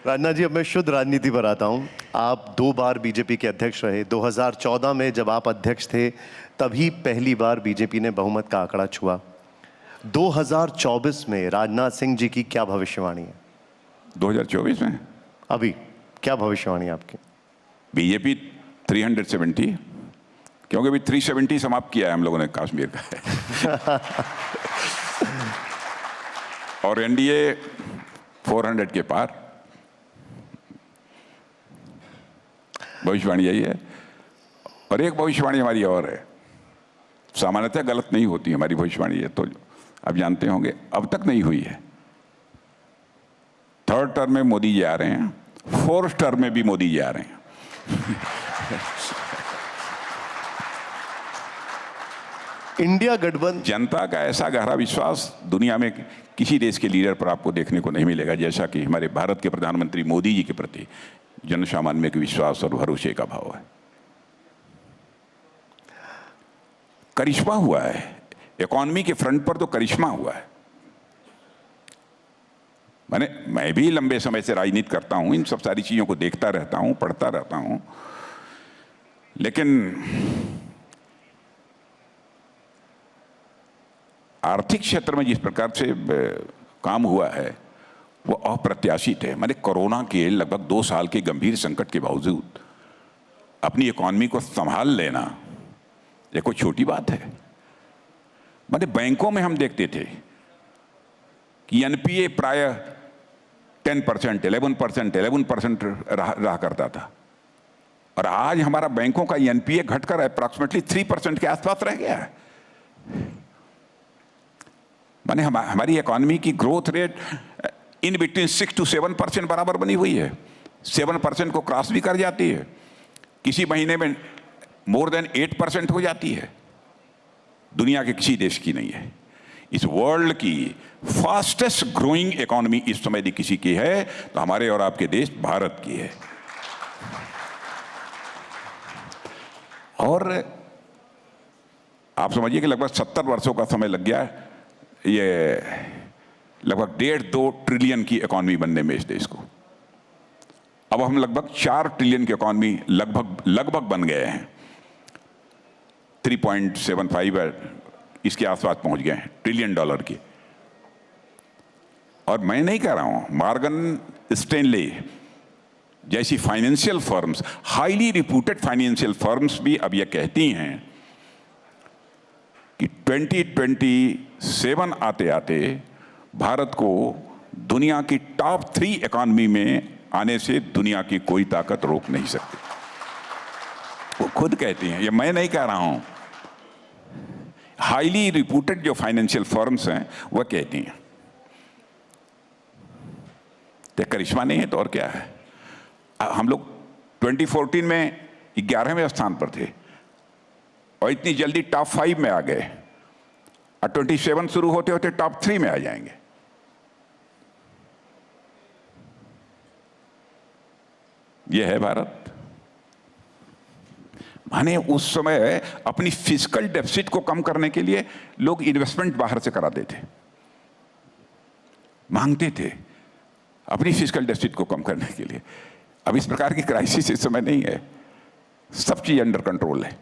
राजनाथ जी, अब मैं शुद्ध राजनीति पर आता हूं। आप 2 बार बीजेपी के अध्यक्ष रहे। 2014 में जब आप अध्यक्ष थे तभी पहली बार बीजेपी ने बहुमत का आंकड़ा छुआ। 2024 में राजनाथ सिंह जी की क्या भविष्यवाणी है? 2024 में अभी क्या भविष्यवाणी है आपकी? बीजेपी 370, क्योंकि अभी 370 समाप्त किया है हम लोगों ने कश्मीर का और एनडीए 400 के पार। भविष्यवाणी यही है। और एक भविष्यवाणी हमारी और है, सामान्यतः गलत नहीं होती हमारी भविष्यवाणी है, तो आप जानते होंगे अब तक नहीं हुई है। 3rd टर्म में मोदी जी आ रहे हैं, 4th टर्म में भी मोदी जी आ रहे हैं इंडिया गठबंधन। जनता का ऐसा गहरा विश्वास दुनिया में किसी देश के लीडर पर आपको देखने को नहीं मिलेगा, जैसा कि हमारे भारत के प्रधानमंत्री मोदी जी के प्रति जनसामान्य में विश्वास और भरोसे का भाव है। करिश्मा हुआ है इकोनॉमी के फ्रंट पर, तो करिश्मा हुआ है। मैं भी लंबे समय से राजनीति करता हूं, इन सब सारी चीजों को देखता रहता हूं, पढ़ता रहता हूं, लेकिन आर्थिक क्षेत्र में जिस प्रकार से काम हुआ है वो अप्रत्याशित है। कोरोना के लगभग 2 साल के गंभीर संकट के बावजूद अपनी इकोनॉमी को संभाल लेना ये कोई छोटी बात है। बैंकों में हम देखते थे कि एनपीए प्राय 10%, 11% रहा करता था, और आज हमारा बैंकों का एनपीए घटकर अप्रॉक्सीमेटली 3% के आसपास रह गया है। हमारी इकोनॉमी की growth rate in between 6 to 7% बराबर बनी हुई है। 7% को क्रॉस भी कर जाती है, किसी महीने में मोर देन 8% हो जाती है। दुनिया के किसी देश की नहीं है। इस वर्ल्ड की फास्टेस्ट ग्रोइंग इकोनॉमी इस समय यदि किसी की है तो हमारे और आपके देश भारत की है। और आप समझिए कि लगभग 70 वर्षों का समय लग गया है ये लगभग 1.5-2 ट्रिलियन की इकोनॉमी बनने में इस देश को। अब हम लगभग 4 ट्रिलियन की इकोनॉमी लगभग बन गए हैं। 3.75 इसके आसपास पहुंच गए हैं ट्रिलियन डॉलर की। और मैं नहीं कह रहा हूं, मॉर्गन स्टैनली जैसी financial firms, highly reputed financial firms भी अब यह कहती हैं कि 2027 आते आते भारत को दुनिया की टॉप 3 इकोनॉमी में आने से दुनिया की कोई ताकत रोक नहीं सकती। वो खुद कहती हैं, ये मैं नहीं कह रहा हूं। हाईली रिप्यूटेड जो फाइनेंशियल फर्म्स हैं वह कहती हैं। तो करिश्मा नहीं है तो और क्या है। हम लोग 2014 में 11वें स्थान पर थे और इतनी जल्दी टॉप 5 में आ गए, और 27 शुरू होते होते टॉप 3 में आ जाएंगे। यह है भारत। उस समय अपनी फिजिकल डेफिसिट को कम करने के लिए लोग इन्वेस्टमेंट बाहर से कराते थे, मांगते थे अपनी फिजिकल डेफिसिट को कम करने के लिए। अब इस प्रकार की क्राइसिस इस समय नहीं है, सब चीज अंडर कंट्रोल है।